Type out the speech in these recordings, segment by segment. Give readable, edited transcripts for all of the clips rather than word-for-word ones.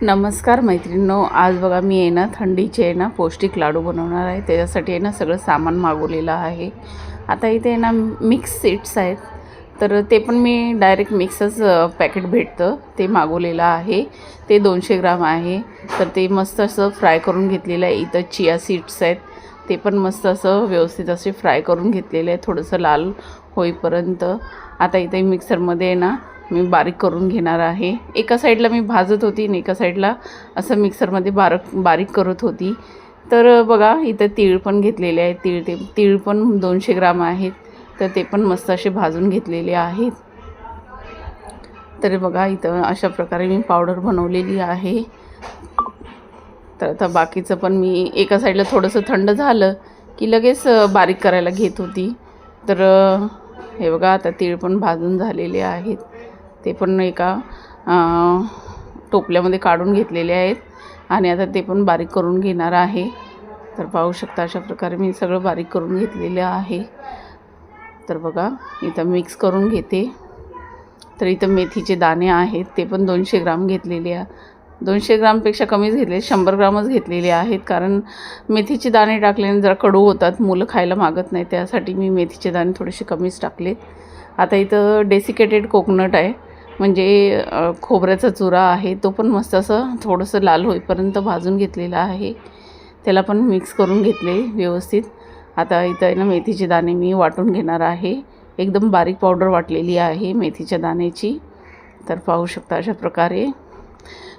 नमस्कार मैत्रिणींनो, आज बघा मी आहे ना थंडीचे आहे ना पौष्टिक लाडू बनवणार आहे। त्याच्यासाठी आहे ना सगळं सामान मागवलेलं आहे। आता इथे आहे ना मिक्स सीड्स आहेत, तर ते पण मी डायरेक्ट मिक्सच पॅकेट भेटतं ते मागवलेलं आहे। ते 200 ग्राम आहे, तर ते मस्त असं फ्राय करून घेतलेलं आहे। इथं चिया सीड्स आहेत, ते पण मस्त असं व्यवस्थित असे फ्राय करून घेतलेले आहे, थोडंसं लाल होईपर्यंत। आता इथे मिक्सरमध्ये आहे ना मी बारीक करून घेणार आहे। एका साईडला मी भाजत होती आणि एका साईडला असं मिक्सरमध्ये बारीक करत होती। तर बघा इथं तीळ पण घेतलेले आहेत, तीळ पण 200 ग्राम आहेत, तर ते पण मस्त असे भाजून घेतलेले आहेत। तर बघा इथं अशा प्रकारे मी पावडर बनवलेली आहे। तर आता बाकीचं पण मी एका साईडला थोडंसं थंड झालं की लगेच बारीक करायला घेत होती। तर हे बघा आता तीळ पण भाजून झालेले आहेत, ते पण एका टोपल्यामध्ये काढून घेतलेले आहेत आणि आता ते पण बारीक करून घेणार आहे। तर पाहू शकता अशा प्रकारे मी सगळं बारीक करून घेतलेलं आहे। तर बघा इथं मिक्स करून घेते। तर इथं मेथीचे दाणे आहेत, ते पण 200 ग्राम घेतलेले आहे। 200 ग्रामपेक्षा कमीच घेतले, 100 ग्रामच घेतलेले आहेत, कारण मेथीचे दाणे टाकल्याने जरा कडू होतात, मुलं खायला मागत नाही, त्यासाठी मी मेथीचे दाणे थोडेसे कमीच टाकलेत। आता इथं डेसिकेटेड कोकोनट आहे, म्हणजे खोबऱ्याचा चुरा आहे, तो पण मस्त असं थोडंसं लाल होईपर्यंत भाजून घेतलेला आहे। त्याला पण मिक्स करून घेतले व्यवस्थित। आता इथं आहे ना मेथीचे दाणे मी वाटून घेणार आहे, एकदम बारीक पावडर वाटलेली आहे मेथीच्या दाण्याची। तर पाहू शकता अशा प्रकारे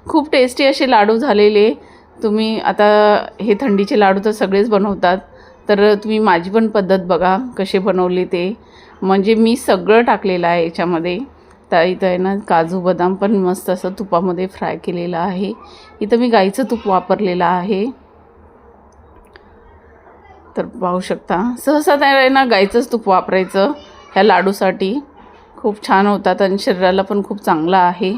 खूप टेस्टी असे लाडू झालेले। तुम्ही आता हे थंडीचे लाडू तर सगळेच बनवतात, तर तुम्ही माझी पण पद्धत बघा कसे बनवले ते, म्हणजे मी सगळं टाकलेलं आहे याच्यामध्ये। तर इथं आहे ना काजू बदाम पण मस्त असं तुपामध्ये फ्राय केलेलं आहे। इथं मी गाईचं तूप वापरलेलं आहे। तर पाहू शकता सहसा आहे ना गाईचंच तूप वापरायचं ह्या लाडूसाठी, खूप छान होतात आणि शरीराला पण खूप चांगला आहे।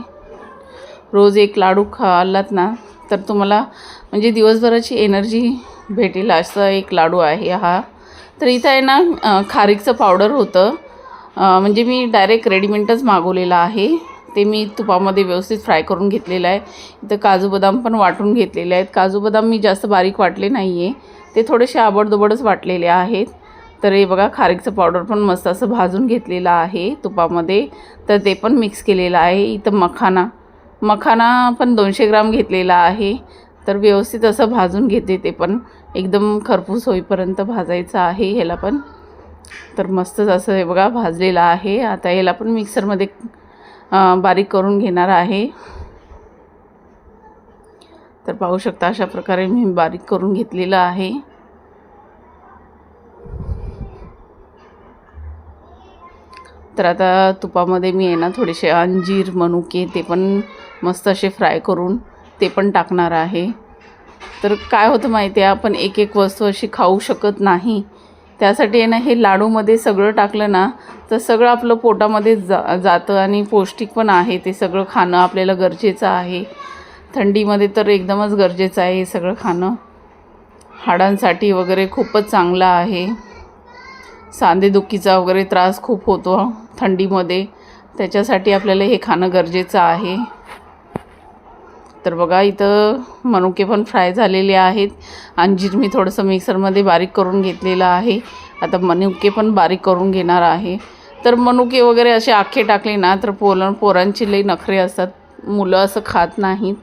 रोज एक लाडू खाल्लात ना तर तुम्हाला म्हणजे दिवसभराची एनर्जी भेटेल, असं एक लाडू आहे हा। तर इथं आहे ना खारीकचं पावडर होतं, म्हणजे मी डायरेक्ट रेडीमेडच मागवलेलं आहे, ते मी तुपामध्ये व्यवस्थित फ्राय करून घेतलेलं आहे। इथं काजू बदाम पण वाटून घेतलेले आहेत। काजू बदाम मी जास्त बारीक वाटले नाही आहे, ते थोडेसे आबडधोबडच वाटलेले आहेत। तर हे बघा खारीकचं पावडर पण मस्त असं भाजून घेतलेलं आहे तुपामध्ये, तर ते पण मिक्स केलेलं आहे। इथं मखाना पण 200 ग्राम घेतलेला आहे, तर व्यवस्थित असं भाजून घेते, ते पण एकदम खरपूस होईपर्यंत भाजायचं आहे ह्याला पण। तर मस्तच असं हे बघा भाजलेलं आहे। आता याला पण मिक्सरमध्ये बारीक करून घेणार आहे। तर पाहू शकता अशा प्रकारे मी बारीक करून घेतलेलं आहे। तर आता तुपामध्ये मी आहे ना थोडेसे अंजीर मनुके ते पण मस्त असे फ्राय करून ते पण टाकणार आहे। तर काय होतं माहिती आहे, आपण एक एक वस्तू अशी खाऊ शकत नाही, त्यासाठी आहे ना हे लाडूमध्ये सगळं टाकलं ना तर सगळं आपलं पोटामध्ये जातं आणि पौष्टिक पण आहे। ते सगळं खाणं आपल्याला गरजेचं आहे, थंडीमध्ये तर एकदमच गरजेचं आहे हे सगळं खाणं, हाडांसाठी वगैरे खूपच चांगलं आहे। सांधेदुखीचा वगैरे त्रास खूप होतो थंडीमध्ये, त्याच्यासाठी आपल्याला हे खाणं गरजेचं आहे। तर बघा इथं मनुके पण फ्राय झालेले आहेत, अंजीर मी थोडंसं मिक्सरमध्ये बारीक करून घेतलेलं आहे। आता मनुके पण बारीक करून घेणार आहे। तर मनुके वगैरे असे आखे टाकले ना तर पोरांची लई नखरे असतात, मुलं असं खात नाहीत,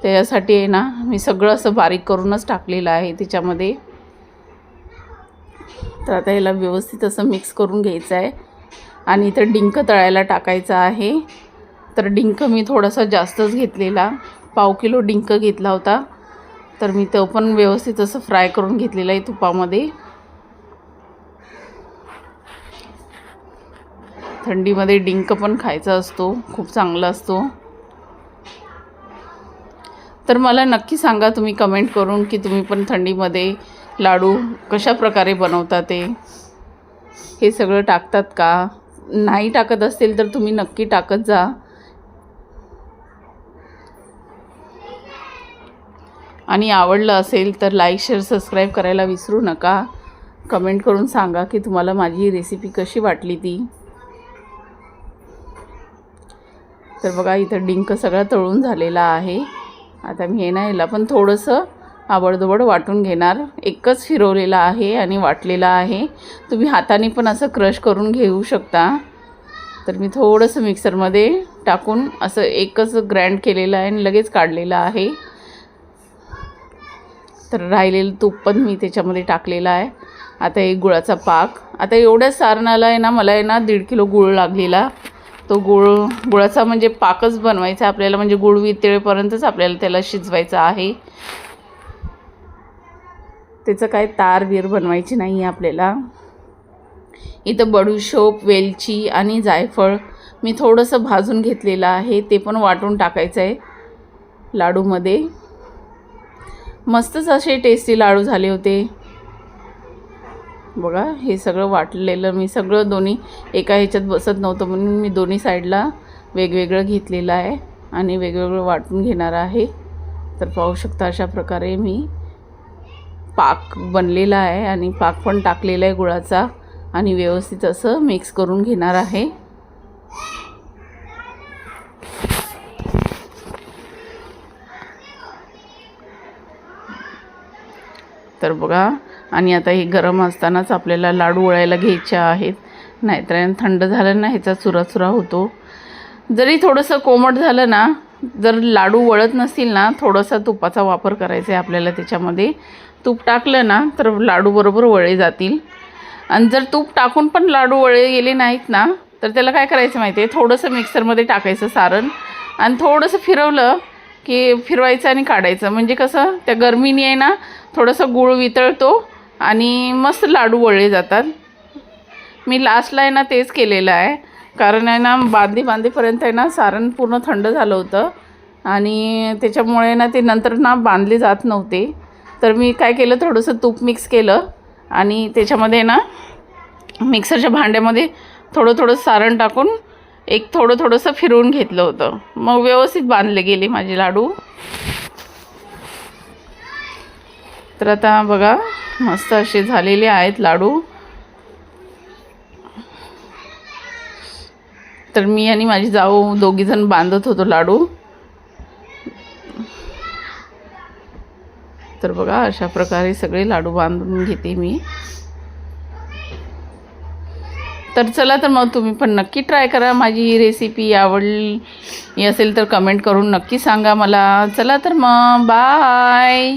त्याच्यासाठी आहे ना मी सगळं असं बारीक करूनच टाकलेलं आहे त्याच्यामध्ये। तर आता याला व्यवस्थित असं मिक्स करून घ्यायचं आहे आणि इथं डिंक तळायला टाकायचा आहे। तर डिंक मी थोडासा जास्तच घेतलेला, पाव किलो डिंक घेतला होता, तर मी तो पण व्यवस्थित असं फ्राय करून घेतलेला आहे तुपामध्ये। थंडीमध्ये डिंक पण खायचा असतो, खूप चांगला असतो। तर मला नक्की सांगा तुम्ही कमेंट करून की तुम्ही पण थंडीमध्ये लाडू कशा प्रकारे बनवता, ते हे सगळं टाकतात का, नाही टाकत असतील तर तुम्ही नक्की टाकत जा। आणि आवडलं असेल तर लाईक शेअर सबस्क्राईब करायला विसरू नका। कमेंट करून सांगा की तुम्हाला माझी रेसिपी कशी वाटली ती। तर बघा इथं डिंक सगळा तळून झालेला आहे, आता मी हे ना याला पण थोडंसं आबडधोबड वाटून घेणार. एकच फिरवलेला आहे आणि वाटलेला आहे. तुम्ही हाताने पण असं क्रश करून घेऊ शकता. तर मी थोडंसं मिक्सरमध्ये टाकून असं एकच ग्राइंड केलेलं आहे आणि लगेच काढलेलं आहे. तर राहिलेलं तूप पण मी त्याच्यामध्ये टाकलेलं आहे. आता एक गुळाचा पाक. आता एवढ्या सारणाला आहे ना मला आहे ना 1.5 किलो गूळ लागलेला. तो गुळाचा म्हणजे पाकच बनवायचा आपल्याला, म्हणजे गूळ वितळेपर्यंतच आपल्याला त्याला शिजवायचं आहे. त्याचं काय तार बीर बनवायची नाही आहे आपल्याला. इथं बडीशोप, वेलची आणि जायफळ मी थोडंसं भाजून घेतलेलं आहे. ते पण वाटून टाकायचं आहे लाडूमध्ये. मस्तच असे टेस्टी लाडू झाले होते बघा. हे सगळं वाटलेलं मी सगळं दोन्ही एका ह्याच्यात बसत नव्हतं म्हणून मी दोन्ही साईडला वेगवेगळं घेतलेलं आहे आणि वेगवेगळं वाटून घेणार आहे. तर पाहू शकता अशा प्रकारे मी पाक बनलेला आहे आणि पाक पण टाकलेला आहे गुळाचा आणि व्यवस्थित असं मिक्स करून घेणार आहे. तर बघा, आणि आता हे गरम असतानाच आपल्याला लाडू वळायला घ्यायचे आहेत, नाहीतर थंड झालं ना ह्याचा चुराचुरा होतो. जरी थोडंसं कोमट झालं ना, जर लाडू वळत नसतील ना, थोडासा तुपाचा वापर करायचा आहे आपल्याला. त्याच्यामध्ये तूप टाकलं ना तर लाडू बरोबर वळे जातील. आणि जर तूप टाकून पण लाडू वळे गेले नाहीत ना तर त्याला काय करायचं माहिती आहे, थोडंसं मिक्सरमध्ये टाकायचं सारण आणि थोडंसं फिरवलं की फिरवायचं आणि काढायचं. म्हणजे कसं त्या गरमीने आहे ना थोडंसं गूळ वितळतो आणि मस्त लाडू वळले जातात. मी लास्टला आहे ना तेच केलेलं आहे, कारण आहे ना बांधेपर्यंत आहे ना सारण पूर्ण थंड झालं होतं आणि त्याच्यामुळे ना ते नंतर ना बांधले जात नव्हते. तर मी काय केलं, थोडंसं तूप मिक्स केलं आणि त्याच्यामध्ये ना मिक्सरच्या भांड्यामध्ये थोडं सारण टाकून थोडंसं फिरवून घेतलं होतं. मग व्यवस्थित बांधले गेले माझे लाडू. तर आता बघा मस्त असे झालेले आहेत लाडू. तर मी आणि माझी जाऊ दोघीजण बांधत होतो लाडू. तर बघा अशा प्रकारे सगळे लाडू बांधून घेते मी. तर चला, तर मग तुम्ही पण नक्की ट्राय करा. माझी ही रेसिपी आवडली असेल तर कमेंट करून नक्की सांगा मला. चला तर मग बाय.